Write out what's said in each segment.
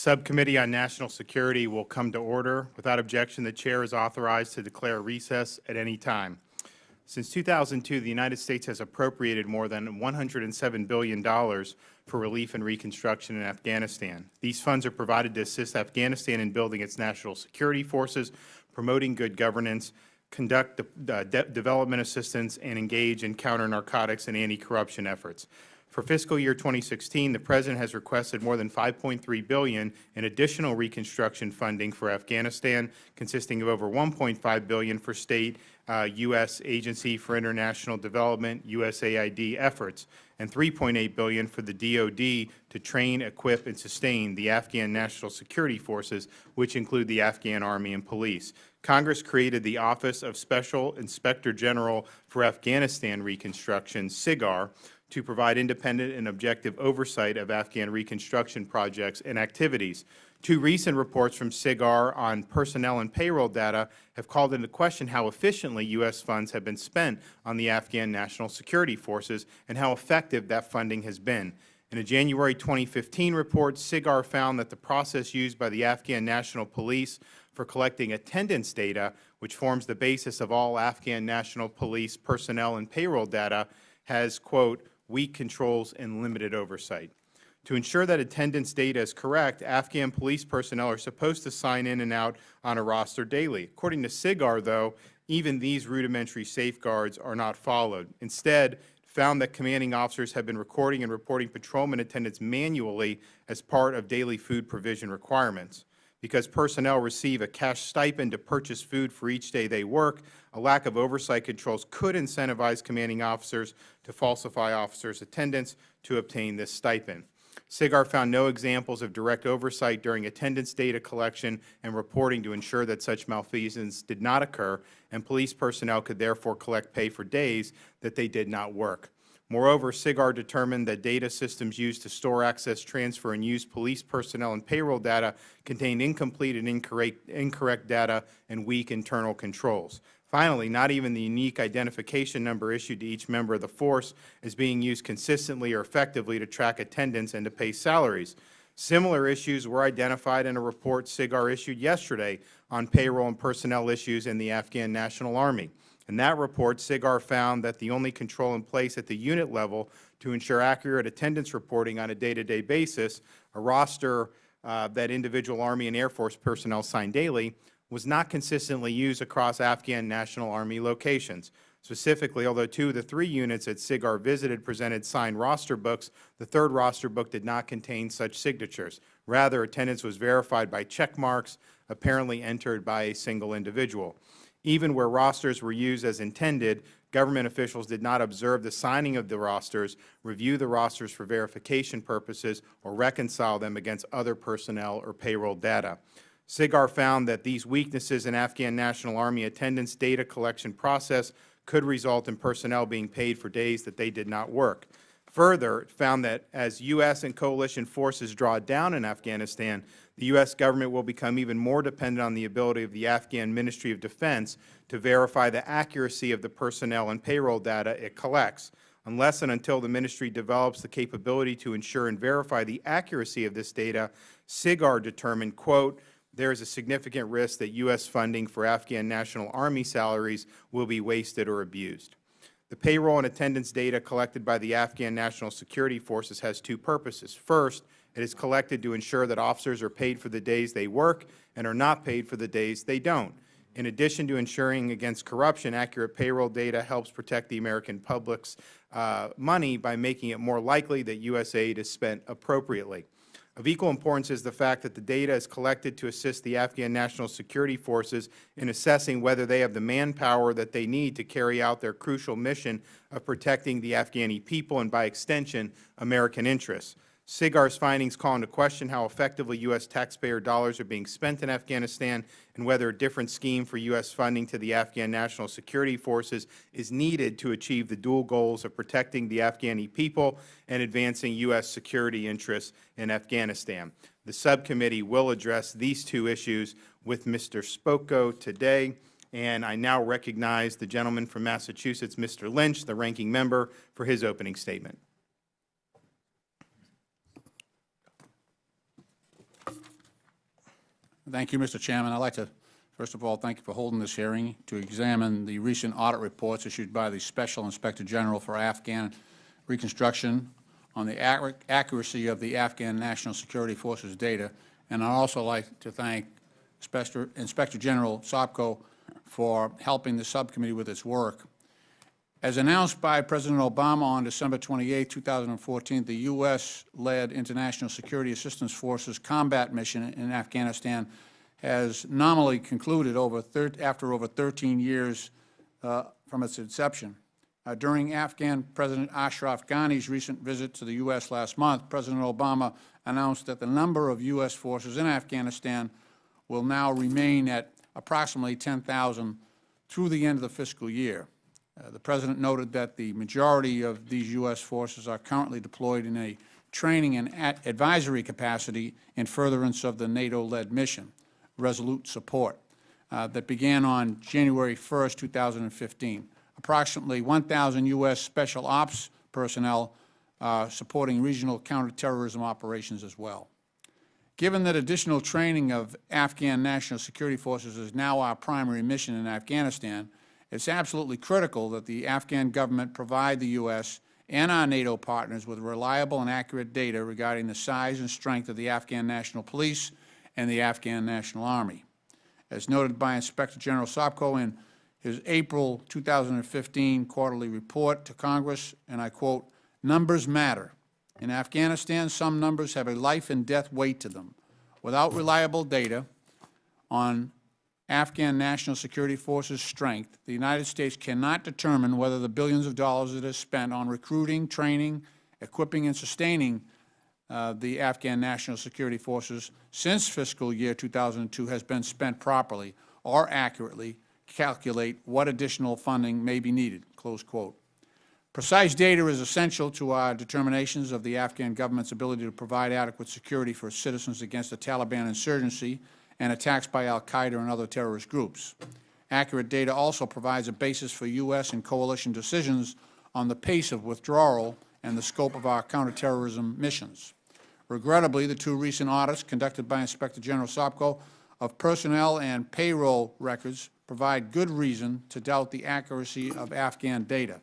Subcommittee on National Security will come to order. Without objection, the Chair is authorized to declare recess at any time. Since 2002, the United States has appropriated more than $107 billion for relief and reconstruction in Afghanistan. These funds are provided to assist Afghanistan in building its national security forces, promoting good governance, conduct development assistance, and engage in counter-narcotics and anti-corruption efforts. For fiscal year 2016, the President has requested more than $5.3 billion in additional reconstruction funding for Afghanistan, consisting of over $1.5 billion for state U.S. Agency for International Development, USAID efforts, and $3.8 billion for the DoD to train, equip, and sustain the Afghan National Security Forces, which include the Afghan Army and Police. Congress created the Office of Special Inspector General for Afghanistan Reconstruction, SIGAR, to provide independent and objective oversight of Afghan reconstruction projects and activities. Two recent reports from SIGAR on personnel and payroll data have called into question how efficiently U.S. funds have been spent on the Afghan National Security Forces and how effective that funding has been. In a January 2015 report, SIGAR found that the process used by the Afghan National Police for collecting attendance data, which forms the basis of all Afghan National Police personnel and payroll data, has, quote, weak controls and limited oversight. To ensure that attendance data is correct, Afghan police personnel are supposed to sign in and out on a roster daily. According to SIGAR, though, even these rudimentary safeguards are not followed. Instead, found that commanding officers have been recording and reporting patrolman attendance manually as part of daily food provision requirements. Because personnel receive a cash stipend to purchase food for each day they work, a lack of oversight controls could incentivize commanding officers to falsify officers' attendance to obtain this stipend. SIGAR found no examples of direct oversight during attendance data collection and reporting to ensure that such malfeasance did not occur, and police personnel could therefore collect pay for days that they did not work. Moreover, SIGAR determined that data systems used to store, access, transfer, and use police personnel and payroll data contained incomplete and incorrect data and weak internal controls. Finally, not even the unique identification number issued to each member of the force is being used consistently or effectively to track attendance and to pay salaries. Similar issues were identified in a report SIGAR issued yesterday on payroll and personnel issues in the Afghan National Army. In that report, SIGAR found that the only control in place at the unit level to ensure accurate attendance reporting on a day-to-day basis, a roster that individual Army and Air Force personnel sign daily, was not consistently used across Afghan National Army locations. Specifically, although 2 of the 3 units that SIGAR visited presented signed roster books, the 3rd roster book did not contain such signatures. Rather, attendance was verified by check marks, apparently entered by a single individual. Even where rosters were used as intended, government officials did not observe the signing of the rosters, review the rosters for verification purposes, or reconcile them against other personnel or payroll data. SIGAR found that these weaknesses in Afghan National Army attendance data collection process could result in personnel being paid for days that they did not work. Further, it found that as U.S. and coalition forces draw down in Afghanistan, the U.S. government will become even more dependent on the ability of the Afghan Ministry of Defense to verify the accuracy of the personnel and payroll data it collects. Unless and until the ministry develops the capability to ensure and verify the accuracy of this data, SIGAR determined, quote, there is a significant risk that U.S. funding for Afghan National Army salaries will be wasted or abused. The payroll and attendance data collected by the Afghan National Security Forces has 2 purposes. First, it is collected to ensure that officers are paid for the days they work and are not paid for the days they don't. In addition to ensuring against corruption, accurate payroll data helps protect the American public's money by making it more likely that U.S. aid is spent appropriately. Of equal importance is the fact that the data is collected to assist the Afghan National Security Forces in assessing whether they have the manpower that they need to carry out their crucial mission of protecting the Afghani people and, by extension, American interests. SIGAR's findings call into question how effectively U.S. taxpayer dollars are being spent in Afghanistan and whether a different scheme for U.S. funding to the Afghan National Security Forces is needed to achieve the dual goals of protecting the Afghani people and advancing U.S. security interests in Afghanistan. The subcommittee will address these 2 issues with Mr. Sopko today, and I now recognize the gentleman from Massachusetts, Mr. Lynch, the ranking member, for his opening statement. Thank you, Mr. Chairman. I'd like to, first of all, thank you for holding this hearing to examine the recent audit reports issued by the Special Inspector General for Afghan Reconstruction on the accuracy of the Afghan National Security Forces data. And I'd also like to thank Inspector General Sopko for helping the subcommittee with its work. As announced by President Obama on December 28, 2014, the U.S.-led International Security Assistance Forces combat mission in Afghanistan has nominally concluded after over 13 years from its inception. During Afghan President Ashraf Ghani's recent visit to the U.S. last month, President Obama announced that the number of U.S. forces in Afghanistan will now remain at approximately 10,000 through the end of the fiscal year. The President noted that the majority of these U.S. forces are currently deployed in a training and advisory capacity in furtherance of the NATO-led mission, Resolute Support, that began on January 1, 2015. Approximately 1,000 U.S. Special Ops personnel supporting regional counterterrorism operations as well. Given that additional training of Afghan National Security Forces is now our primary mission in Afghanistan, it's absolutely critical that the Afghan government provide the U.S. and our NATO partners with reliable and accurate data regarding the size and strength of the Afghan National Police and the Afghan National Army. As noted by Inspector General Sopko in his April 2015 quarterly report to Congress, and I quote, "Numbers matter. In Afghanistan, some numbers have a life and death weight to them. Without reliable data on Afghan National Security Forces' strength, the United States cannot determine whether the billions of dollars it has spent on recruiting, training, equipping, and sustaining the Afghan National Security Forces since fiscal year 2002 has been spent properly or accurately calculate what additional funding may be needed," close quote. Precise data is essential to our determinations of the Afghan government's ability to provide adequate security for its citizens against the Taliban insurgency and attacks by al-Qaeda and other terrorist groups. Accurate data also provides a basis for U.S. and coalition decisions on the pace of withdrawal and the scope of our counterterrorism missions. Regrettably, the two recent audits conducted by Inspector General Sopko of personnel and payroll records provide good reason to doubt the accuracy of Afghan data.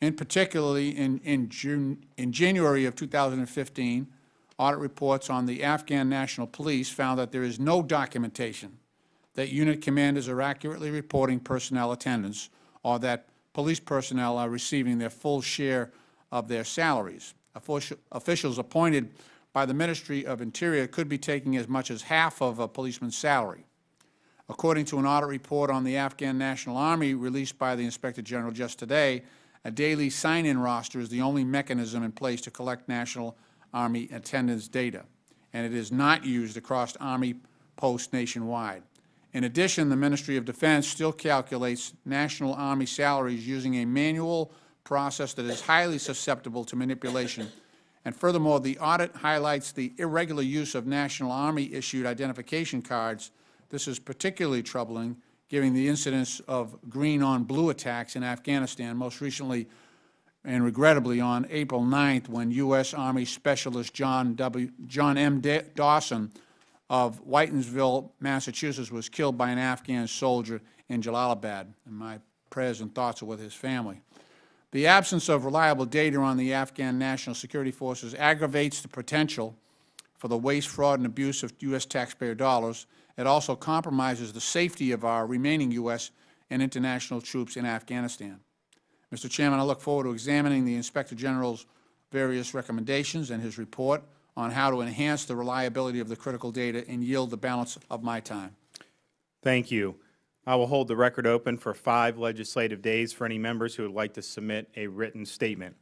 In particularly, in January of 2015, audit reports on the Afghan National Police found that there is no documentation that unit commanders are accurately reporting personnel attendance or that police personnel are receiving their full share of their salaries. Officials appointed by the Ministry of Interior could be taking as much as half of a policeman's salary. According to an audit report on the Afghan National Army released by the Inspector General just today, a daily sign-in roster is the only mechanism in place to collect National Army attendance data, and it is not used across Army posts nationwide. In addition, the Ministry of Defense still calculates National Army salaries using a manual process that is highly susceptible to manipulation. And furthermore, the audit highlights the irregular use of National Army-issued identification cards. This is particularly troubling, given the incidence of green-on-blue attacks in Afghanistan, most recently and regrettably on April 9th, when U.S. Army Specialist John M. Dawson of Whitensville, Massachusetts, was killed by an Afghan soldier in Jalalabad. And my prayers and thoughts are with his family. The absence of reliable data on the Afghan National Security Forces aggravates the potential for the waste, fraud, and abuse of U.S. taxpayer dollars. It also compromises the safety of our remaining U.S. and international troops in Afghanistan. Mr. Chairman, I look forward to examining the Inspector General's various recommendations and his report on how to enhance the reliability of the critical data and yield the balance of my time. Thank you. I will hold the record open for 5 legislative days for any members who would like to submit a written statement.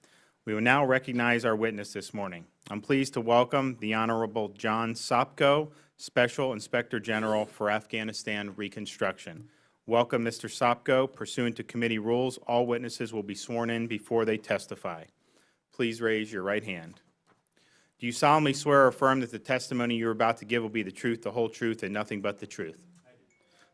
We will now recognize our witness this morning. I'm pleased to welcome the Honorable John Sopko, Special Inspector General for Afghanistan Reconstruction. Welcome, Mr. Sopko. Pursuant to committee rules, all witnesses will be sworn in before they testify. Please raise your right hand. Do you solemnly swear or affirm that the testimony you are about to give will be the truth, the whole truth, and nothing but the truth?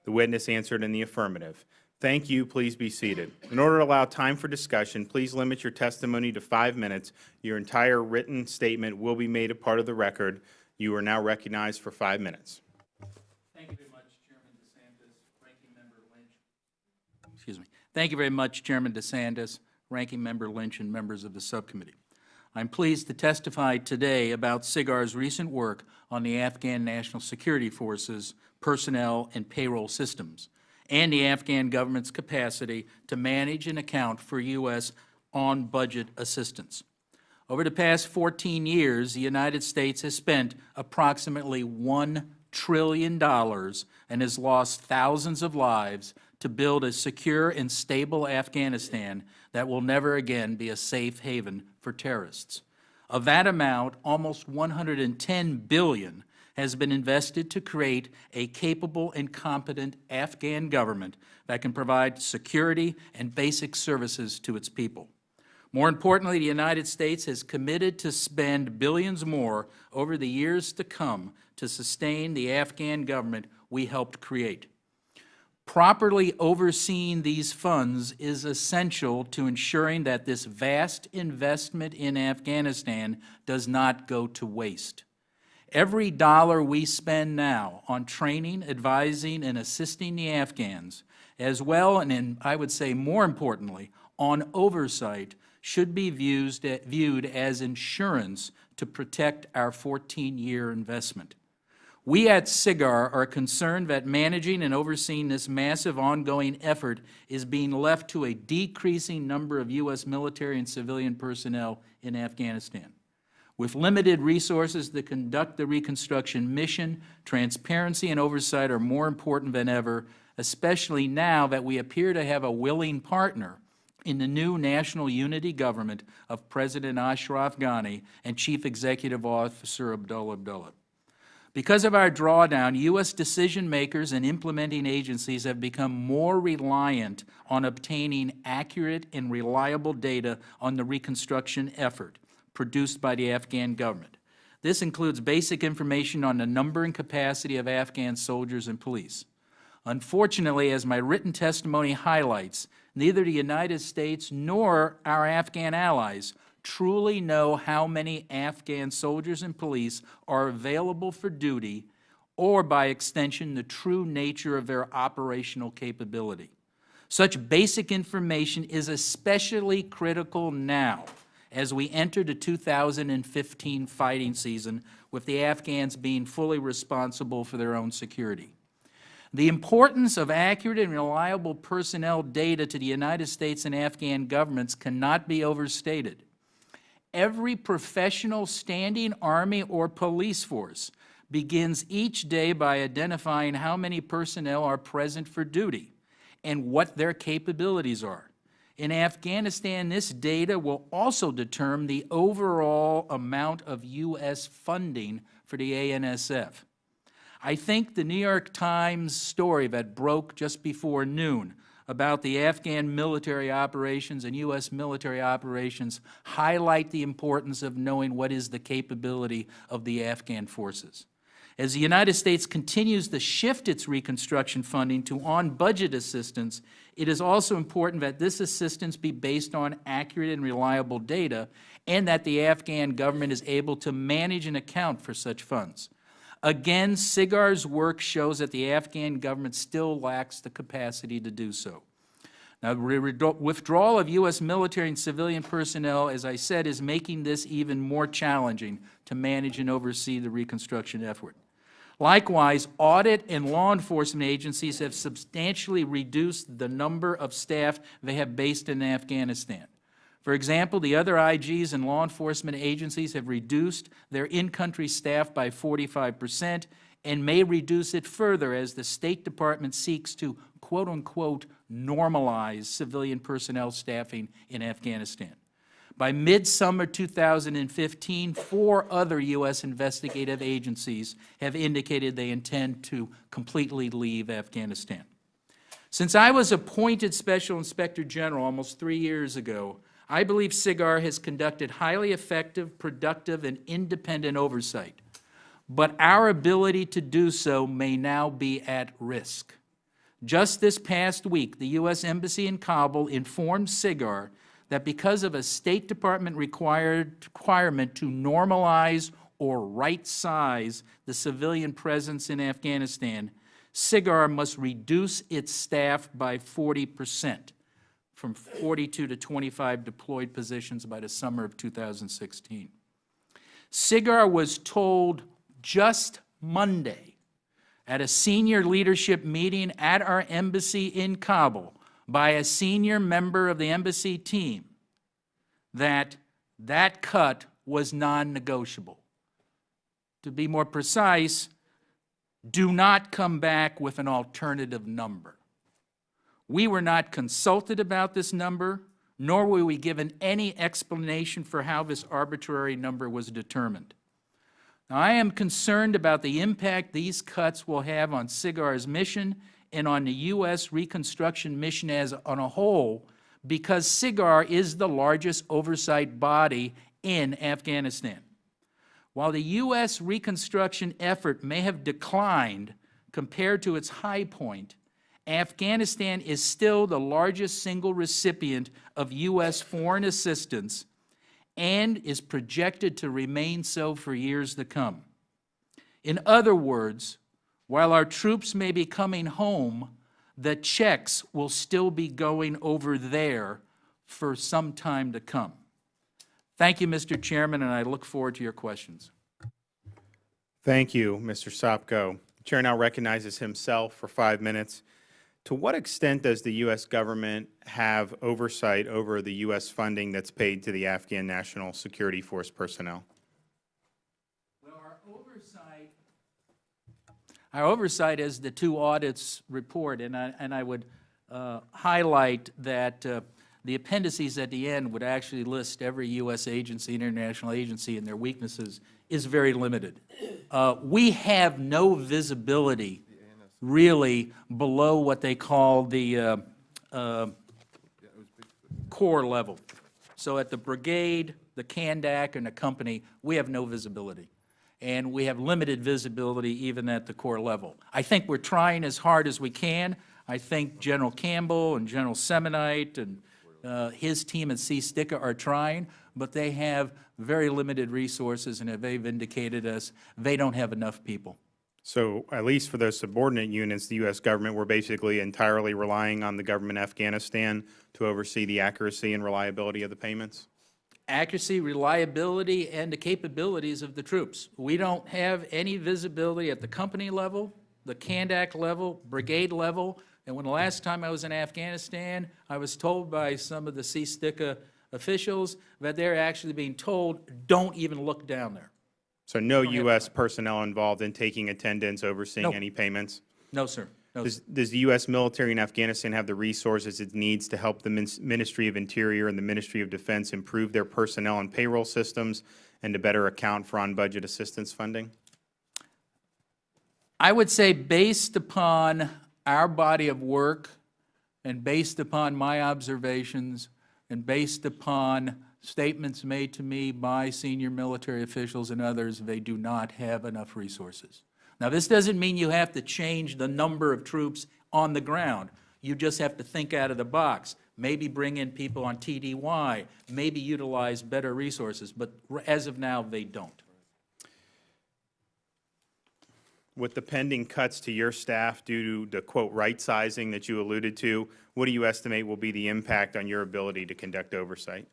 The witness answered in the affirmative. Thank you. Please be seated. In order to allow time for discussion, please limit your testimony to 5 minutes. Your entire written statement will be made a part of the record. You are now recognized for 5 minutes. Thank you very much, Chairman DeSantis, Ranking Member Lynch. Thank you very much, Chairman DeSantis, Ranking Member Lynch, and members of the subcommittee. I'm pleased to testify today about SIGAR's recent work on the Afghan National Security Forces, personnel, and payroll systems, and the Afghan government's capacity to manage and account for U.S. on-budget assistance. Over the past 14 years, the United States has spent approximately $1 trillion and has lost thousands of lives to build a secure and stable Afghanistan that will never again be a safe haven for terrorists. Of that amount, almost $110 billion has been invested to create a capable and competent Afghan government that can provide security and basic services to its people. More importantly, the United States has committed to spend billions more over the years to come to sustain the Afghan government we helped create. Properly overseeing these funds is essential to ensuring that this vast investment in Afghanistan does not go to waste. Every dollar we spend now on training, advising, and assisting the Afghans, as well and I would say more importantly, on oversight, should be viewed as insurance to protect our 14-year investment. We at SIGAR are concerned that managing and overseeing this massive ongoing effort is being left to a decreasing number of U.S. military and civilian personnel in Afghanistan. With limited resources to conduct the Reconstruction mission, transparency and oversight are more important than ever, especially now that we appear to have a willing partner in the new national unity government of President Ashraf Ghani and Chief Executive Officer Abdullah. Because of our drawdown, U.S. decision-makers and implementing agencies have become more reliant on obtaining accurate and reliable data on the Reconstruction effort produced by the Afghan government. This includes basic information on the number and capacity of Afghan soldiers and police. Unfortunately, as my written testimony highlights, neither the United States nor our Afghan allies truly know how many Afghan soldiers and police are available for duty, or by extension, the true nature of their operational capability. Such basic information is especially critical now as we enter the 2015 fighting season, with the Afghans being fully responsible for their own security. The importance of accurate and reliable personnel data to the United States and Afghan governments cannot be overstated. Every professional standing Army or police force begins each day by identifying how many personnel are present for duty and what their capabilities are. In Afghanistan, this data will also determine the overall amount of U.S. funding for the ANSF. I think the New York Times story that broke just before noon about the Afghan military operations and U.S. military operations highlight the importance of knowing what is the capability of the Afghan forces. As the United States continues to shift its Reconstruction funding to on-budget assistance, it is also important that this assistance be based on accurate and reliable data, and that the Afghan government is able to manage and account for such funds. Again, SIGAR's work shows that the Afghan government still lacks the capacity to do so. Now, the withdrawal of U.S. military and civilian personnel, as I said, is making this even more challenging to manage and oversee the Reconstruction effort. Likewise, audit and law enforcement agencies have substantially reduced the number of staff they have based in Afghanistan. For example, the other IGs and law enforcement agencies have reduced their in-country staff by 45% and may reduce it further as the State Department seeks to, quote-unquote, normalize civilian personnel staffing in Afghanistan. By midsummer 2015, 4 other U.S. investigative agencies have indicated they intend to completely leave Afghanistan. Since I was appointed Special Inspector General almost 3 years ago, I believe SIGAR has conducted highly effective, productive, and independent oversight. But our ability to do so may now be at risk. Just this past week, the U.S. Embassy in Kabul informed SIGAR that because of a State Department requirement to normalize or right-size the civilian presence in Afghanistan, SIGAR must reduce its staff by 40%, from 42 to 25 deployed positions by the summer of 2016. SIGAR was told just Monday at a senior leadership meeting at our embassy in Kabul by a senior member of the embassy team that that cut was non-negotiable. To be more precise, do not come back with an alternative number. We were not consulted about this number, nor were we given any explanation for how this arbitrary number was determined. Now, I am concerned about the impact these cuts will have on SIGAR's mission and on the U.S. Reconstruction mission as on a whole, because SIGAR is the largest oversight body in Afghanistan. While the U.S. Reconstruction effort may have declined compared to its high point, Afghanistan is still the largest single recipient of U.S. foreign assistance and is projected to remain so for years to come. In other words, while our troops may be coming home, the checks will still be going over there for some time to come. Thank you, Mr. Chairman, and I look forward to your questions. Thank you, Mr. Sopko. The Chair now recognizes himself for 5 minutes. To what extent does the U.S. government have oversight over the U.S. funding that's paid to the Afghan National Security Force personnel? Well, our oversight is the two audits report, and I would highlight that the appendices at the end would actually list every U.S. agency, international agency, and their weaknesses is very limited. We have no visibility really below what they call the corps level. So at the brigade, the Kandak, and the company, we have no visibility. And we have limited visibility even at the corps level. I think we're trying as hard as we can. I think General Campbell and General Semonite and his team at SIGAR are trying, but they have very limited resources, and they've indicated us they don't have enough people. So at least for those subordinate units, the U.S. government, we're basically entirely relying on the government of Afghanistan to oversee the accuracy and reliability of the payments? Accuracy, reliability, and the capabilities of the troops. We don't have any visibility at the company level, the Kandak level, brigade level, and when the last time I was in Afghanistan, I was told by some of the SIGAR officials that they're actually being told, don't even look down there. So no U.S. personnel involved in taking attendance, overseeing any payments? No, sir. No, Does the U.S. military in Afghanistan have the resources it needs to help the Ministry of Interior and the Ministry of Defense improve their personnel and payroll systems and to better account for on-budget assistance funding? I would say based upon our body of work and based upon my observations and based upon statements made to me by senior military officials and others, they do not have enough resources. Now, this doesn't mean you have to change the number of troops on the ground. You just have to think out of the box. Maybe bring in people on TDY, maybe utilize better resources, but as of now, they don't. With the pending cuts to your staff due to the, quote, right-sizing that you alluded to, what do you estimate will be the impact on your ability to conduct oversight?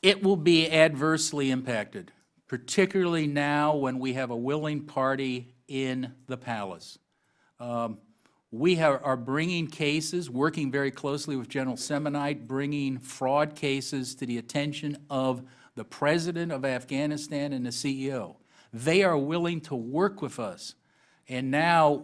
It will be adversely impacted, particularly now when we have a willing party in the palace. We are bringing cases, working very closely with General Semonite, bringing fraud cases to the attention of the President of Afghanistan and the CEO. They are willing to work with us, and now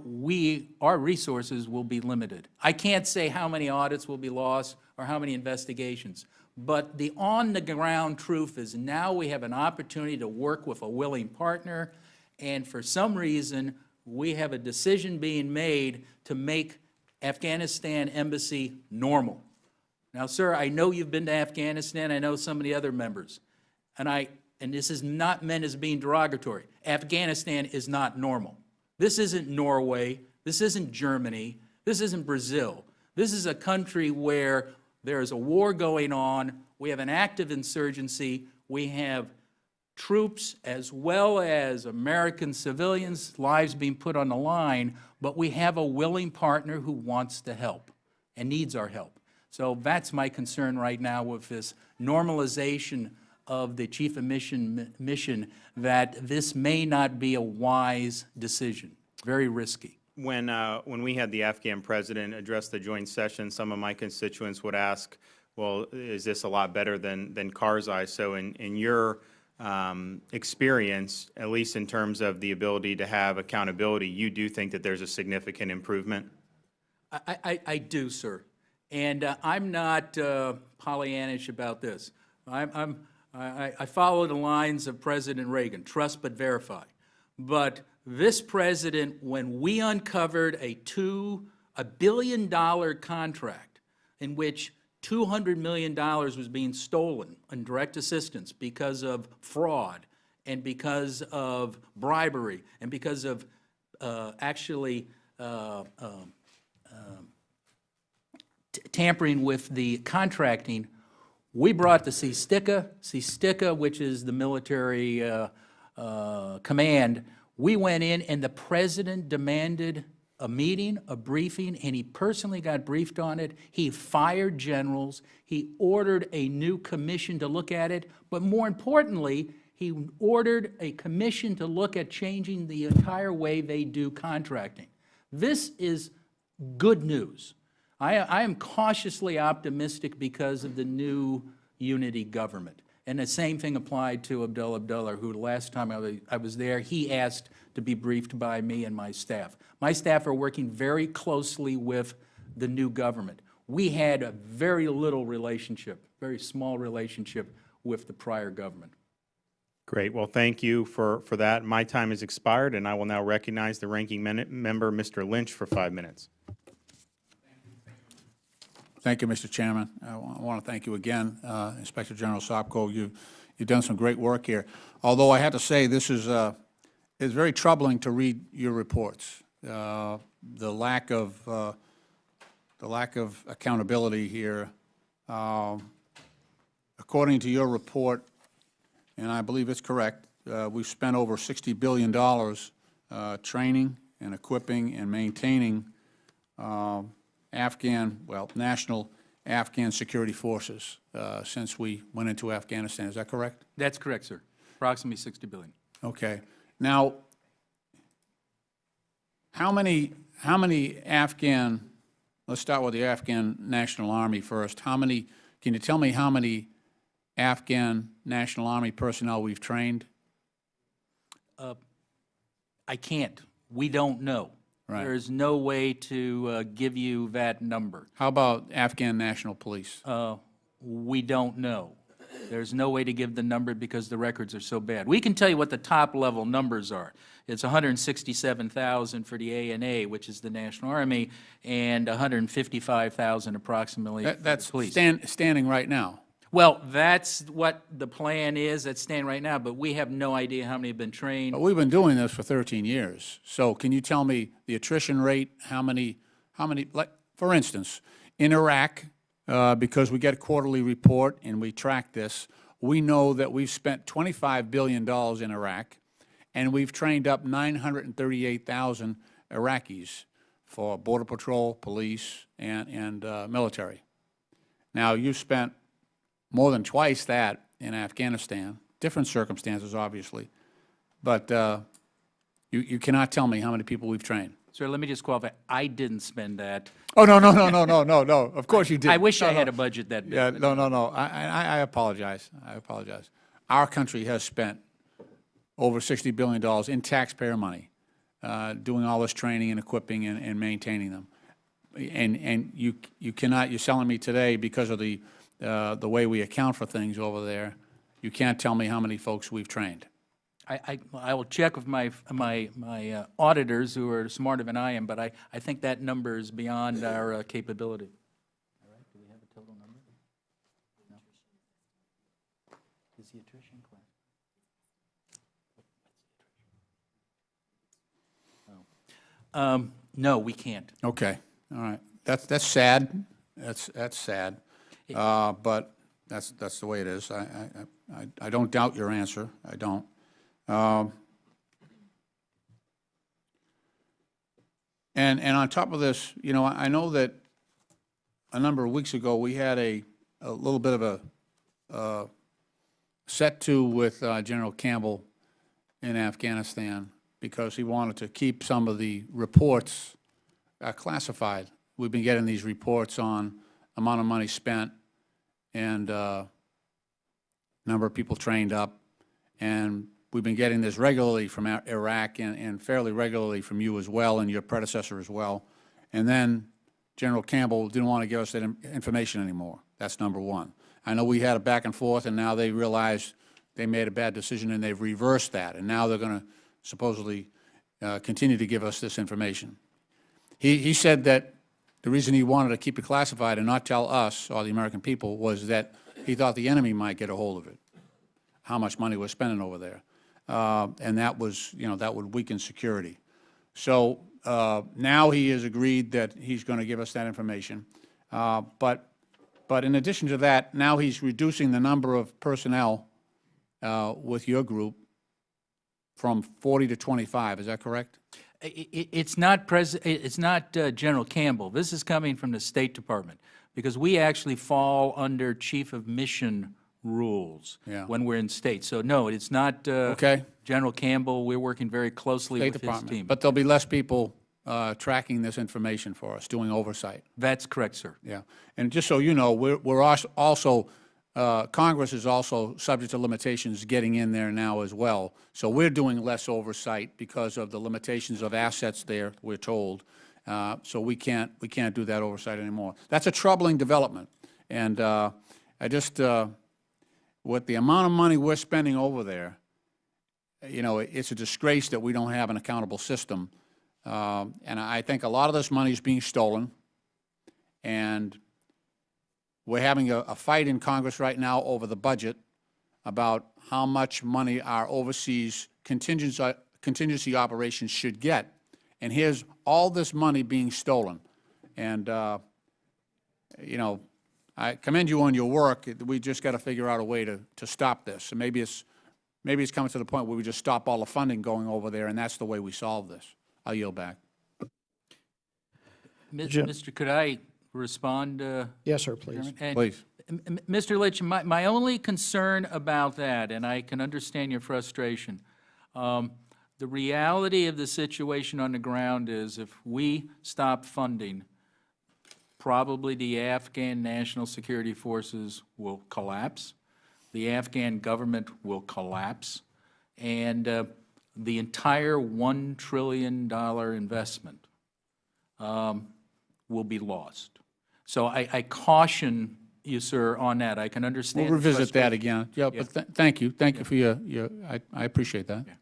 our resources will be limited. I can't say how many audits will be lost or how many investigations, but the on-the-ground truth is now we have an opportunity to work with a willing partner, and for some reason, we have a decision being made to make Afghanistan embassy normal. Now, sir, I know you've been to Afghanistan. I know some of the other members. And this is not meant as being derogatory. Afghanistan is not normal. This isn't Norway. This isn't Germany. This isn't Brazil. This is a country where there is a war going on. We have an active insurgency. We have troops as well as American civilians' lives being put on the line, but we have a willing partner who wants to help and needs our help. So that's my concern right now with this normalization of the chief of mission, that this may not be a wise decision, very risky. When we had the Afghan president address the joint session, some of my constituents would ask, well, is this a lot better than Karzai? So in your experience, at least in terms of the ability to have accountability, you do think that there's a significant improvement? I do, sir. And I'm not Pollyannish about this. I follow the lines of President Reagan, trust but verify. But this president, when we uncovered a $1 billion contract in which $200 million was being stolen in direct assistance because of fraud and because of bribery and because of tampering with the contracting, we brought the CSTICA, which is the military command. We went in and the president demanded a meeting, a briefing, and he personally got briefed on it. He fired generals. He ordered a new commission to look at it. But more importantly, he ordered a commission to look at changing the entire way they do contracting. This is good news. I am cautiously optimistic because of the new unity government. And the same thing applied to Abdullah, who last time I was there, he asked to be briefed by me and my staff. My staff are working very closely with the new government. We had a very little relationship, very small relationship with the prior government. Great. Well, thank you for that. My time has expired, and I will now recognize the ranking member, Mr. Lynch, for 5 minutes. Thank you, Mr. Chairman. I want to thank you again, Inspector General Sopko. You've done some great work here. Although I have to say this is very troubling to read your reports. The lack of accountability here. According to your report, and I believe it's correct, we've spent over $60 billion training and equipping and maintaining national Afghan security forces since we went into Afghanistan. Is that correct? That's correct, sir. Approximately $60 billion. Okay. Now, how many Afghan, let's start with the Afghan National Army first. Can you tell me how many Afghan National Army personnel we've trained? I can't. We don't know. Right. There is no way to give you that number. How about Afghan National Police? We don't know. There's no way to give the number because the records are so bad. We can tell you what the top level numbers are. It's 167,000 for the ANA, which is the National Army, and 155,000 approximately for the police. That's standing right now. Well, that's what the plan is. That's standing right now, but we have no idea how many have been trained. But we've been doing this for 13 years. So can you tell me the attrition rate, how many, like, for instance, in Iraq, because we get a quarterly report and we track this, we know that we've spent $25 billion in Iraq, and we've trained up 938,000 Iraqis for Border Patrol, police, and military. Now, you've spent more than twice that in Afghanistan, different circumstances, obviously, but you cannot tell me how many people we've trained. Sir, let me just qualify. I didn't spend that. Oh, no. Of course you did. I wish I had a budget that big. Yeah, no. I apologize. Our country has spent over $60 billion in taxpayer money doing all this training and equipping and maintaining them. And you cannot, you're telling me today, because of the way we account for things over there, you can't tell me how many folks we've trained. I will check with my auditors who are smarter than I am, but I think that number is beyond our capability. All right, do we have a total number? No. Is the attrition class? Oh. No, we can't. Okay, all right. That's sad. That's sad. But that's the way it is. I I don't doubt your answer. I don't. And on top of this, you know, I know that a number of weeks ago we had a little bit of a set to with General Campbell in Afghanistan because he wanted to keep some of the reports classified. We've been getting these reports on amount of money spent and number of people trained up, and we've been getting this regularly from Iraq and fairly regularly from you as well and your predecessor as well. And then General Campbell didn't want to give us that information anymore. That's number one. I know we had a back and forth, and now they realize they made a bad decision and they've reversed that, and now they're going to supposedly continue to give us this information. He said that the reason he wanted to keep it classified and not tell us or the American people was that he thought the enemy might get a hold of it, how much money we're spending over there. And that was, you know, that would weaken security. So now he has agreed that he's going to give us that information. But in addition to that, now he's reducing the number of personnel with your group from 40 to 25. Is that correct? It's not General Campbell. This is coming from the State Department because we actually fall under Chief of Mission rules when we're in state. So no, it's not General Campbell. We're working very closely with his team. But there'll be less people tracking this information for us, doing oversight. That's correct, sir. Yeah, and just so you know, we're also Congress is also subject to limitations getting in there now as well. So we're doing less oversight because of the limitations of assets there, we're told. So we can't do that oversight anymore. That's a troubling development. And I just, with the amount of money we're spending over there, you know, it's a disgrace that we don't have an accountable system. And I think a lot of this money is being stolen. And we're having a fight in Congress right now over the budget about how much money our overseas contingency operations should get. And here's all this money being stolen. And, you know, I commend you on your work. We just got to figure out a way to stop this. And maybe it's coming to the point where we just stop all the funding going over there, and that's the way we solve this. I'll yield back. Mr. Could I respond? Yes, sir, please. Please. Mr. Litch, my only concern about that, and I can understand your frustration, the reality of the situation on the ground is if we stop funding, probably the Afghan National Security Forces will collapse, the Afghan government will collapse, and the entire $1 trillion investment will be lost. So I caution you, sir, on that. I can understand. We'll revisit that again. Yeah, but thank you. Thank you for your I appreciate that. Yeah.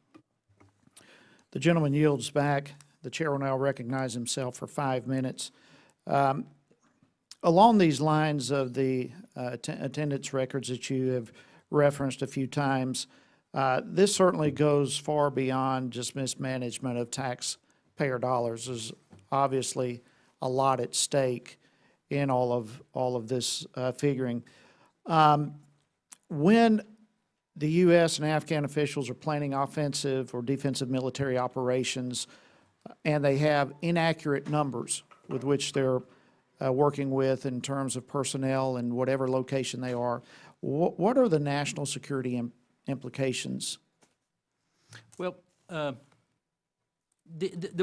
The gentleman yields back. The chair will now recognize himself for 5 minutes. Along these lines of the attendance records that you have referenced a few times, this certainly goes far beyond just mismanagement of taxpayer dollars. There's obviously a lot at stake in all of this figuring. When the U.S. and Afghan officials are planning offensive or defensive military operations, and they have inaccurate numbers with which they're working with in terms of personnel and whatever location they are, what are the national security implications? Well, the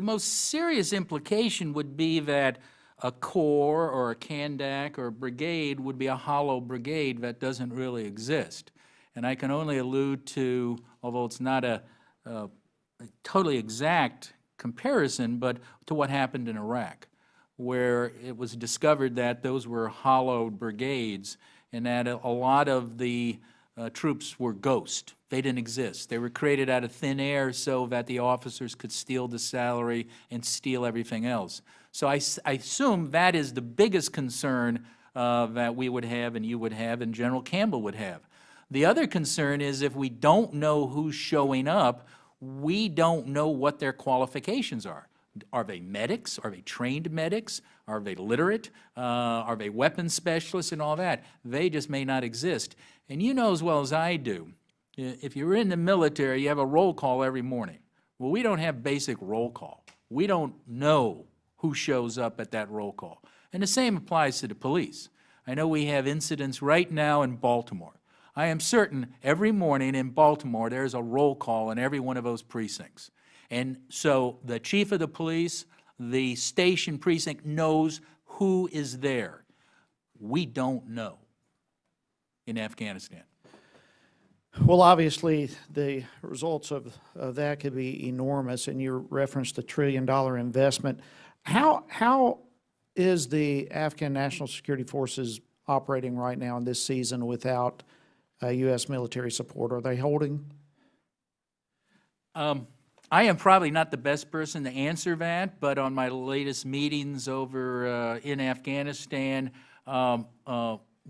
most serious implication would be that a corps or a Kandak or a brigade would be a hollow brigade that doesn't really exist. And I can only allude to, although it's not a totally exact comparison, but to what happened in Iraq, where it was discovered that those were hollow brigades and that a lot of the troops were ghost. They didn't exist. They were created out of thin air so that the officers could steal the salary and steal everything else. So I assume that is the biggest concern that we would have and you would have and General Campbell would have. The other concern is if we don't know who's showing up, we don't know what their qualifications are. Are they medics? Are they trained medics? Are they literate? Are they weapons specialists and all that? They just may not exist. And you know as well as I do, if you're in the military, you have a roll call every morning. Well, we don't have basic roll call. We don't know who shows up at that roll call. And the same applies to the police. I know we have incidents right now in Baltimore. I am certain every morning in Baltimore there's a roll call in every one of those precincts. And so the chief of the police, the station precinct knows who is there. We don't know in Afghanistan. Well, obviously, the results of that could be enormous, and you referenced the $1 trillion investment. How is the Afghan National Security Forces operating right now in this season without U.S. military support? Are they holding? I am probably not the best person to answer that, but on my latest meetings over in Afghanistan,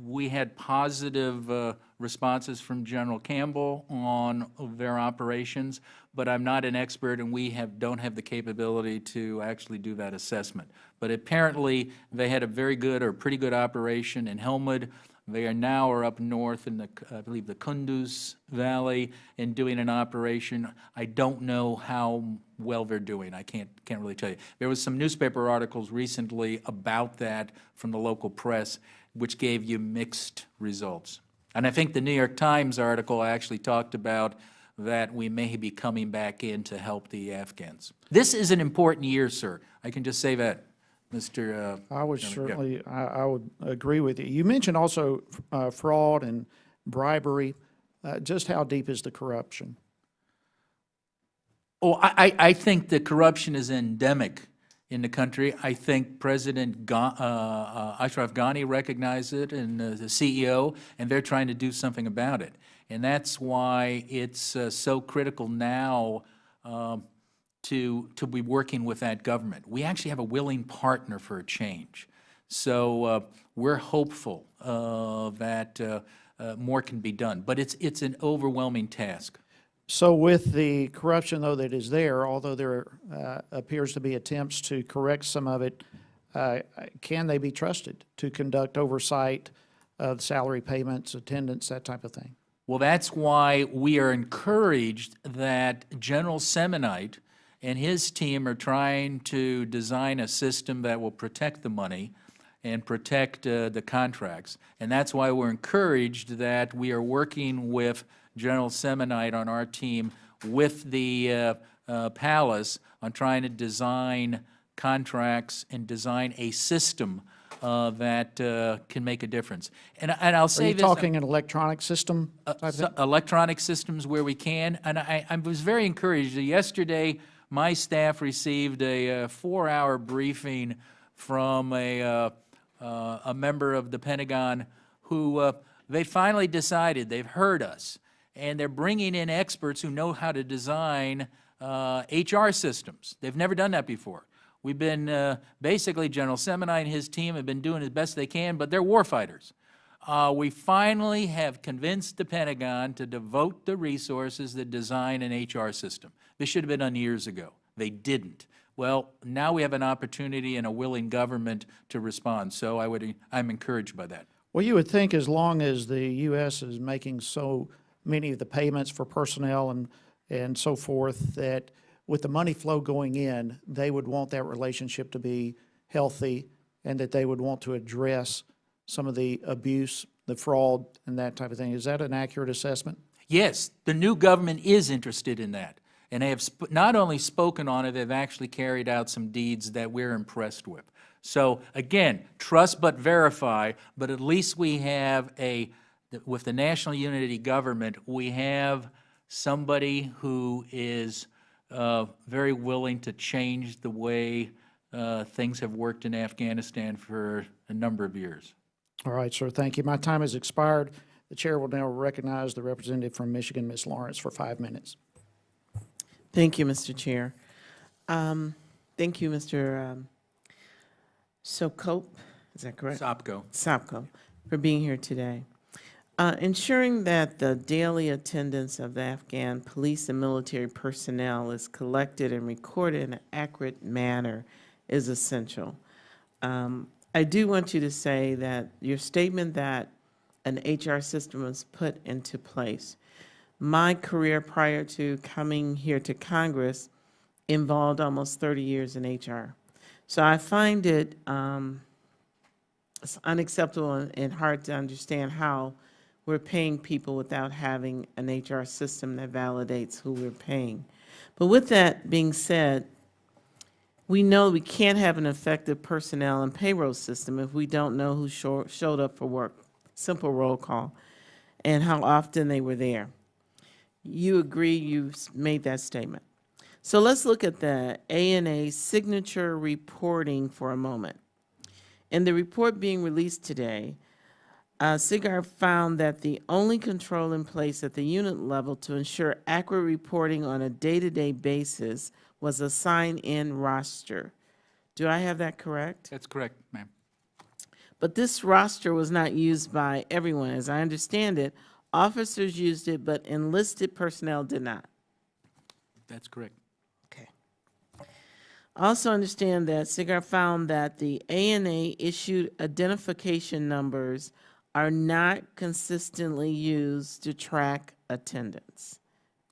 we had positive responses from General Campbell on their operations, but I'm not an expert, and we don't have the capability to actually do that assessment. But apparently, they had a very good or pretty good operation in Helmand. They are now up north in the, I believe, the Kunduz Valley and doing an operation. I don't know how well they're doing. I can't really tell you. There was some newspaper articles recently about that from the local press, which gave you mixed results. And I think the New York Times article actually talked about that we may be coming back in to help the Afghans. This is an important year, sir. I can just say that, Mr. I would Chairman. certainly, I would agree with you. You mentioned also fraud and bribery. Just how deep is the corruption? Oh, I think the corruption is endemic in the country. I think President Ashraf Ghani recognized it, and the CEO, and they're trying to do something about it. And that's why it's so critical now to be working with that government. We actually have a willing partner for a change. So we're hopeful that more can be done. But it's an overwhelming task. So with the corruption, though, that is there, although there appears to be attempts to correct some of it, can they be trusted to conduct oversight of salary payments, attendance, that type of thing? Well, that's why we are encouraged that General Semonite and his team are trying to design a system that will protect the money and protect the contracts. And that's why we're encouraged that we are working with General Semonite on our team with the palace on trying to design contracts and design a system that can make a difference. And I'll say Are you this. talking an electronic system type thing? Electronic systems where we can. And I was very encouraged. Yesterday, my staff received a 4-hour briefing from a member of the Pentagon who they finally decided, they've heard us, and they're bringing in experts who know how to design HR systems. They've never done that before. We've been, basically, General Semonite and his team have been doing as best they can, but they're warfighters. We finally have convinced the Pentagon to devote the resources to design an HR system. This should have been done years ago. They didn't. Well, now we have an opportunity and a willing government to respond, so I'm encouraged by that. Well, you would think as long as the U.S. is making so many of the payments for personnel and so forth, that with the money flow going in, they would want that relationship to be healthy and that they would want to address some of the abuse, the fraud, and that type of thing. Is that an accurate assessment? Yes, the new government is interested in that. And they have not only spoken on it, they've actually carried out some deeds that we're impressed with. So again, trust but verify, but at least we have with the National Unity Government, we have somebody who is very willing to change the way things have worked in Afghanistan for a number of years. All right, sir, thank you. My time has expired. The chair will now recognize the representative from Michigan, Ms. Lawrence, for 5 minutes. Thank you, Mr. Chair. Thank you, Mr. Sopko, is that correct? Sopko, for being here today. Ensuring that the daily attendance of the Afghan police and military personnel is collected and recorded in an accurate manner is essential. I do want you to say that your statement that an HR system was put into place. My career prior to coming here to Congress involved almost 30 years in HR. So I find it it's unacceptable and hard to understand how we're paying people without having an HR system that validates who we're paying. But with that being said, we know we can't have an effective personnel and payroll system if we don't know who showed up for work, simple roll call, and how often they were there. You agree, you made that statement. So let's look at the ANA signature reporting for a moment. In the report being released today, SIGAR found that the only control in place at the unit level to ensure accurate reporting on a day-to-day basis was a sign-in roster. Do I have that correct? That's correct, ma'am. But this roster was not used by everyone. As I understand it, officers used it, but enlisted personnel did not. That's correct. Okay. I also understand that SIGAR found that the ANA issued identification numbers are not consistently used to track attendance.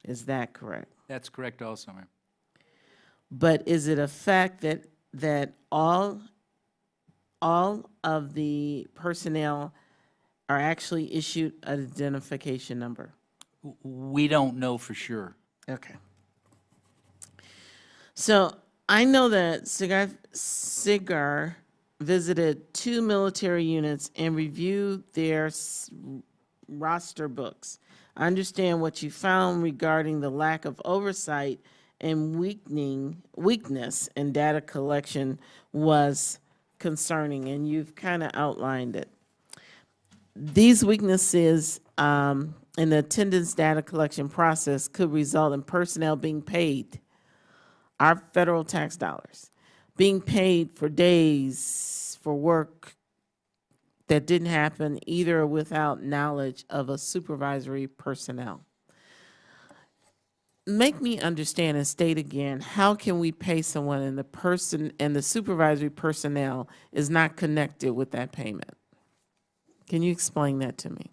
Is that correct? That's correct also, ma'am. But is it a fact that all of the personnel are actually issued an identification number? We don't know for sure. Okay. So I know that SIGAR visited 2 military units and reviewed their roster books. I understand what you found regarding the lack of oversight and weakness in data collection was concerning, and you've kind of outlined it. These weaknesses in the attendance data collection process could result in personnel being paid, our federal tax dollars, being paid for days for work that didn't happen either without knowledge of a supervisory personnel. Make me understand and state again, how can we pay someone and the person and the supervisory personnel is not connected with that payment? Can you explain that to me?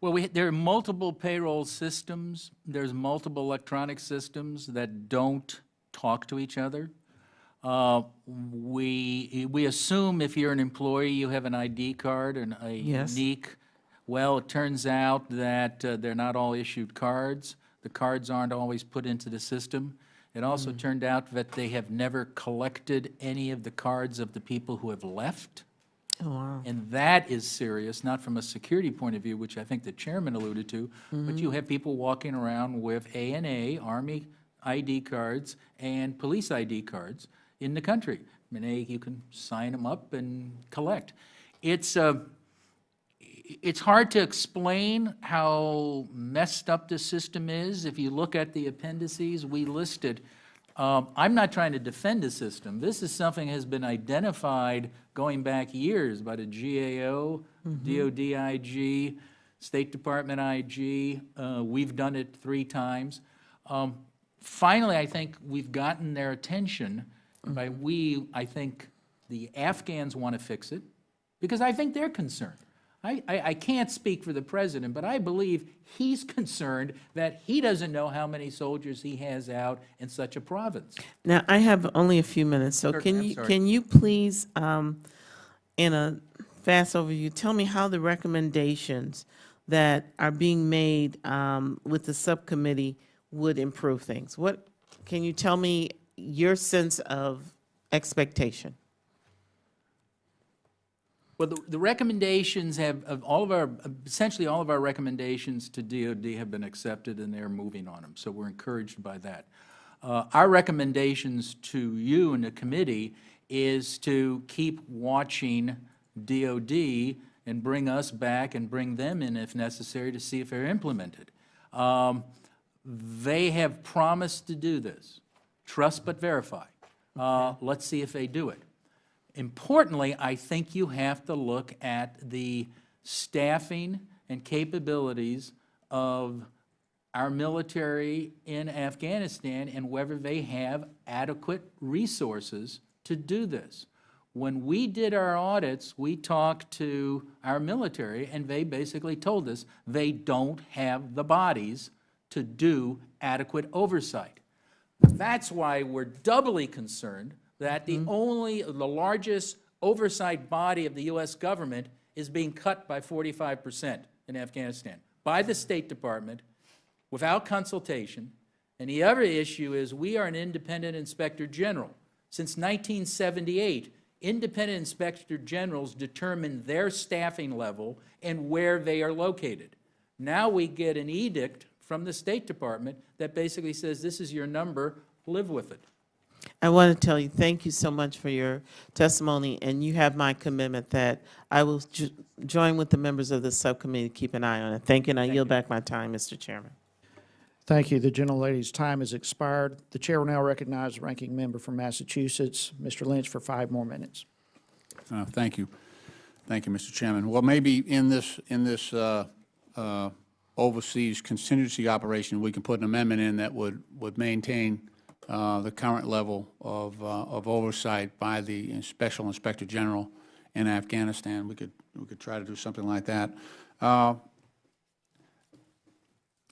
Well, there are multiple payroll systems. There's multiple electronic systems that don't talk to each other. We assume if you're an employee, you have an ID card and a Yes. unique. Well, it turns out that they're not all issued cards. The cards aren't always put into the system. It also turned out that they have never collected any of the cards of the people who have left. Oh, wow. And that is serious, not from a security point of view, which I think the chairman alluded to, but you have people walking around with ANA, Army ID cards, and police ID cards in the country. I mean, you can sign them up and collect. It's hard to explain how messed up the system is. If you look at the appendices, we listed. I'm not trying to defend the system. This is something that has been identified going back years by the GAO, DOD IG, State Department IG. We've done it 3 times. Finally, I think we've gotten their attention. By we, I think the Afghans want to fix it because I think they're concerned. I can't speak for the president, but I believe he's concerned that he doesn't know how many soldiers he has out in such a province. Now, I have only a few minutes, so Sure, can I'm you sorry. can you please, in a fast overview, tell me how the recommendations that are being made with the subcommittee would improve things? What can you tell me your sense of expectation? Well, the recommendations have all of our, essentially all of our recommendations to DOD have been accepted and they're moving on them, so we're encouraged by that. Our recommendations to you and the committee is to keep watching DOD and bring us back and bring them in if necessary to see if they're implemented. They have promised to do this. Trust but verify. Let's see if they do it. Importantly, I think you have to look at the staffing and capabilities of our military in Afghanistan and whether they have adequate resources to do this. When we did our audits, we talked to our military, and they basically told us they don't have the bodies to do adequate oversight. That's why we're doubly concerned that the largest oversight body of the U.S. government is being cut by 45% in Afghanistan by the State Department without consultation. And the other issue is we are an independent inspector general. Since 1978, independent inspector generals determine their staffing level and where they are located. Now we get an edict from the State Department that basically says, this is your number, live with it. I want to tell you, thank you so much for your testimony, and you have my commitment that I will join with the members of the subcommittee to keep an eye on it. Thank you, and I yield back my time, Mr. Chairman. Thank you. The gentlelady's time has expired. The chair will now recognize the ranking member from Massachusetts, Mr. Lynch, for 5 more minutes. Thank you. Thank you, Mr. Chairman. Well, maybe in this overseas contingency operation, we can put an amendment in that would maintain the current level of oversight by the Special Inspector General in Afghanistan. We could try to do something like that.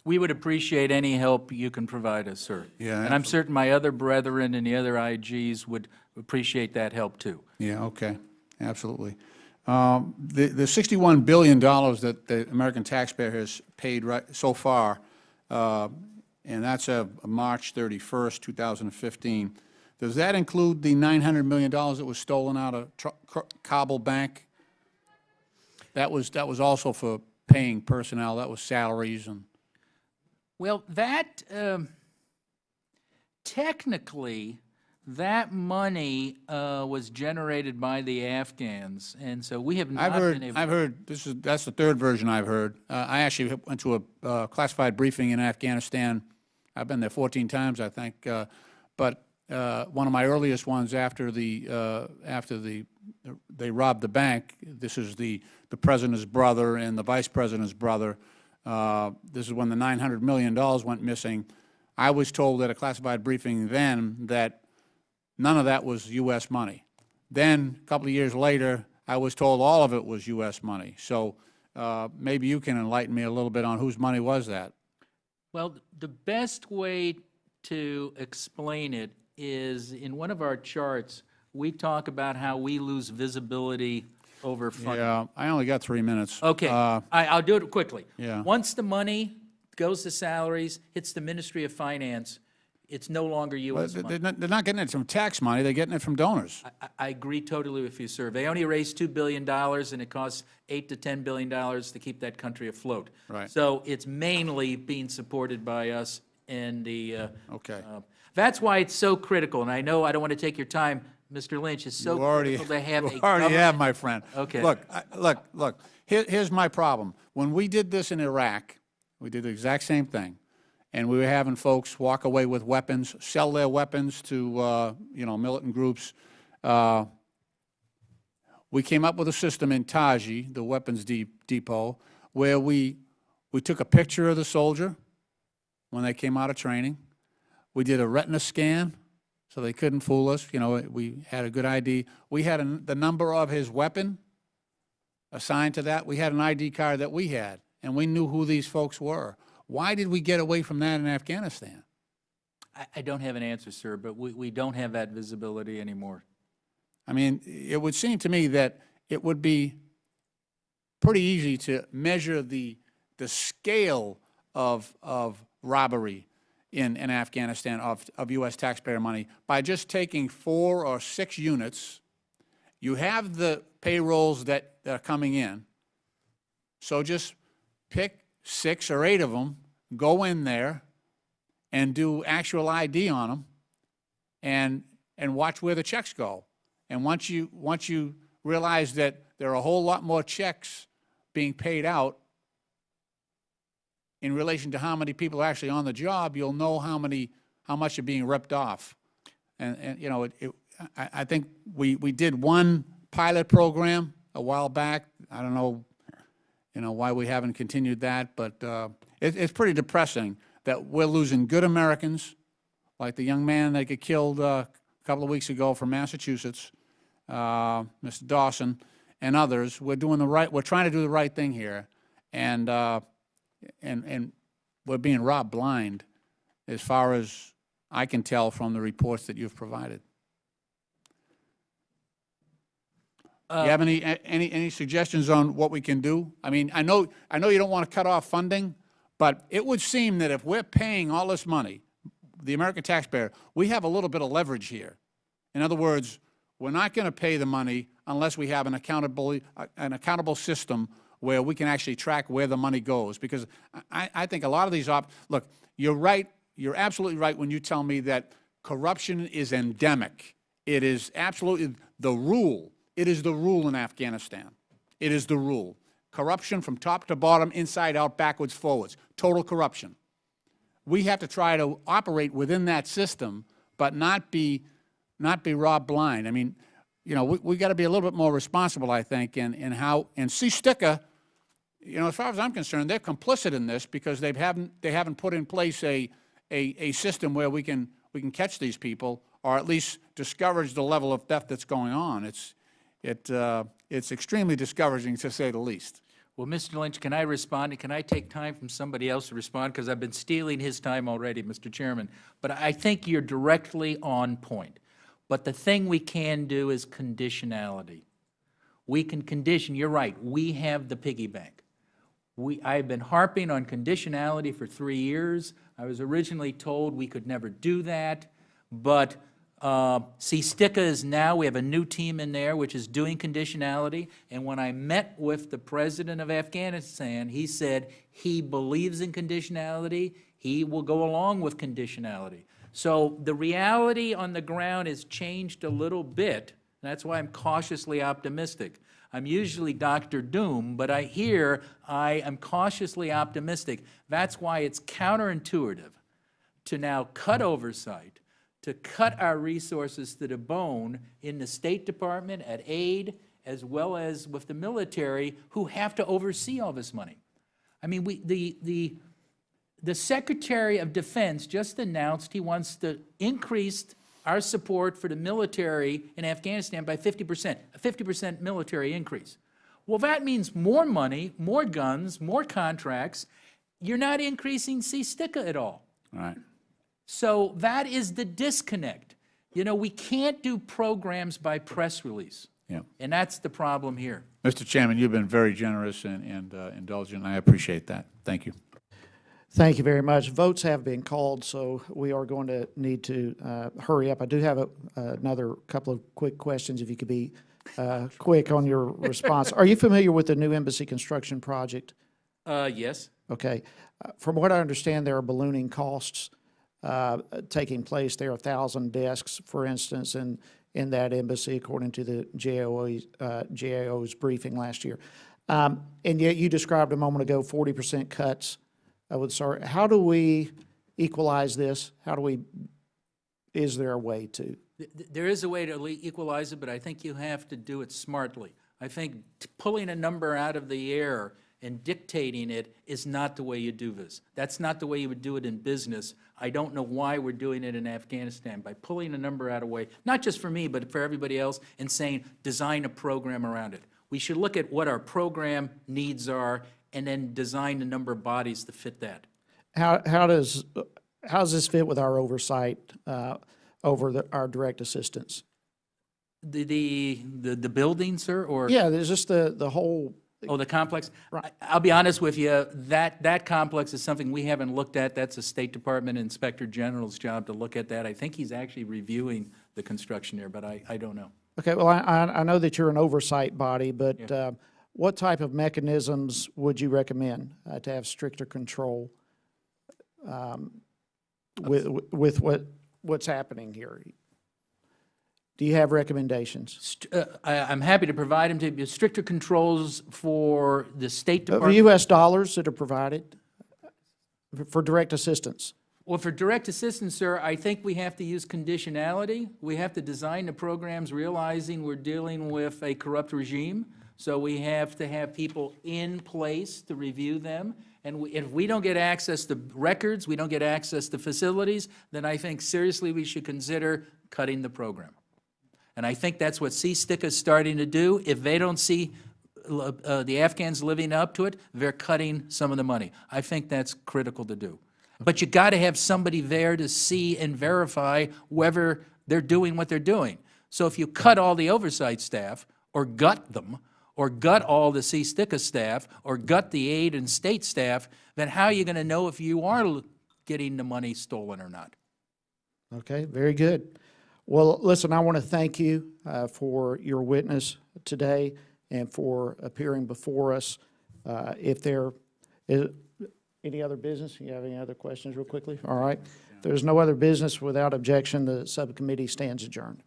We would appreciate any help you can provide us, sir. Yeah, and I'm certain my other brethren and the other IGs would appreciate that help too. Yeah, okay, absolutely. The $61 billion that the American taxpayer has paid so far, and that's March 31st, 2015. Does that include the $900 million that was stolen out of Kabul Bank? That was also for paying personnel. That was salaries and. Well, that technically, that money was generated by the Afghans, and so we have not been able. I've heard that's the third version I've heard. I actually went to a classified briefing in Afghanistan. I've been there 14 times, I think. But one of my earliest ones after they robbed the bank. This is the president's brother and the vice president's brother. This is when the $900 million went missing. I was told at a classified briefing then that none of that was U.S. money. Then, a couple of years later, I was told all of it was U.S. money. So maybe you can enlighten me a little bit on whose money was that. Well, the best way to explain it is in one of our charts, we talk about how we lose visibility over funding. Yeah, I only got 3 minutes. Okay, I'll do it quickly. Yeah. Once the money goes to salaries, hits the Ministry of Finance, it's no longer U.S. money. They're not getting it from tax money. They're getting it from donors. I agree totally with you, sir. They only raised $2 billion, and it costs $8 to $10 billion to keep that country afloat. Right. So it's mainly being supported by us, and the. Okay. That's why it's so critical, and I know I don't want to take your time, Mr. Lynch. It's so critical to have a You already have, my friend. Okay. Look. Here's my problem. When we did this in Iraq, we did the exact same thing. And we were having folks walk away with weapons, sell their weapons to, militant groups. We came up with a system in Taji, the weapons depot, where we took a picture of the soldier when they came out of training. We did a retina scan, so they couldn't fool us. We had a good ID. We had the number of his weapon assigned to that. We had an ID card that we had, and we knew who these folks were. Why did we get away from that in Afghanistan? I don't have an answer, sir, but we don't have that visibility anymore. I mean, it would seem to me that it would be pretty easy to measure the scale of robbery in Afghanistan of U.S. taxpayer money by just taking 4 or 6 units. You have the payrolls that are coming in, so just pick 6 or 8 of them, go in there and do actual ID on them and watch where the checks go. And once you realize that there are a whole lot more checks being paid out in relation to how many people are actually on the job, you'll know how much are being ripped off. And I think we did one pilot program a while back. I don't know why we haven't continued that, but it's pretty depressing that we're losing good Americans, like the young man that got killed a couple of weeks ago from Massachusetts. Mr. Dawson, and others, we're trying to do the right thing here, and we're being robbed blind as far as I can tell from the reports that you've provided. Do you have any suggestions on what we can do? I mean, I know you don't want to cut off funding, but it would seem that if we're paying all this money, the American taxpayer, we have a little bit of leverage here. In other words, we're not going to pay the money unless we have an accountable system where we can actually track where the money goes. Because I think a lot of these look, you're right. You're absolutely right when you tell me that corruption is endemic. It is absolutely the rule. It is the rule in Afghanistan. It is the rule. Corruption from top to bottom, inside out, backwards, forwards. Total corruption. We have to try to operate within that system, but not be robbed blind. I mean, you know, we got to be a little bit more responsible, I think, in how. And SIGAR, you know, as far as I'm concerned, they're complicit in this because they haven't put in place a system where we can catch these people, or at least discourage the level of theft that's going on. It's extremely discouraging, to say the least. Well, Mr. Lynch, can I respond? And can I take time from somebody else to respond? Because I've been stealing his time already, Mr. Chairman. But I think you're directly on point. But the thing we can do is conditionality. We can condition. You're right. We have the piggy bank. I've been harping on conditionality for 3 years. I was originally told we could never do that. But see, SIGAR is now, we have a new team in there which is doing conditionality. And when I met with the president of Afghanistan, he said he believes in conditionality. He will go along with conditionality. So the reality on the ground has changed a little bit. That's why I'm cautiously optimistic. I'm usually Dr. Doom, but I am cautiously optimistic. That's why it's counterintuitive to now cut oversight, to cut our resources to the bone in the State Department, at aid, as well as with the military, who have to oversee all this money. I mean, the Secretary of Defense just announced he wants to increase our support for the military in Afghanistan by 50%, a 50% military increase. Well, that means more money, more guns, more contracts. You're not increasing SIGAR at all. All right. So that is the disconnect. You know, we can't do programs by press release. Yeah. And that's the problem here. Mr. Chairman, you've been very generous and indulgent. I appreciate that. Thank you. Thank you very much. Votes have been called, so we are going to need to hurry up. I do have another couple of quick questions, if you could be quick on your response. Are you familiar with the new embassy construction project? Yes. Okay. From what I understand, there are ballooning costs taking place. There are 1,000 desks, for instance, in that embassy, according to the GAO's briefing last year. And yet you described a moment ago 40% cuts. How do we equalize this? Is there a way to? There is a way to equalize it, but I think you have to do it smartly. I think pulling a number out of the air and dictating it is not the way you do this. That's not the way you would do it in business. I don't know why we're doing it in Afghanistan, by pulling a number out of the way, not just for me, but for everybody else, and saying design a program around it. We should look at what our program needs are and then design a number of bodies to fit that. How does this fit with our oversight over our direct assistance? The building, sir, or yeah, there's just the whole. Oh, the complex. Right. I'll be honest with you. That complex is something we haven't looked at. That's a State Department Inspector General's job to look at that. I think he's actually reviewing the construction there, but I don't know. Okay. Well, I know that you're an oversight body, but. Yeah. What type of mechanisms would you recommend to have stricter control with what's happening here? Do you have recommendations? I'm happy to provide them to you. Stricter controls for the State The Department. U.S. dollars that are provided for direct assistance. Well, for direct assistance, sir, I think we have to use conditionality. We have to design the programs realizing we're dealing with a corrupt regime. So we have to have people in place to review them. And if we don't get access to records, we don't get access to facilities, then I think seriously we should consider cutting the program. And I think that's what CSTIC is starting to do. If they don't see the Afghans living up to it, they're cutting some of the money. I think that's critical to do. But you got to have somebody there to see and verify whether they're doing what they're doing. So if you cut all the oversight staff, or gut them, or gut all the CSTICA staff, or gut the aid and state staff, then how are you going to know if you are getting the money stolen or not? Okay, very good. Well, listen, I want to thank you for your witness today and for appearing before us. If there is any other business, you have any other questions real quickly? All right. If there's no other business, without objection, the subcommittee stands adjourned.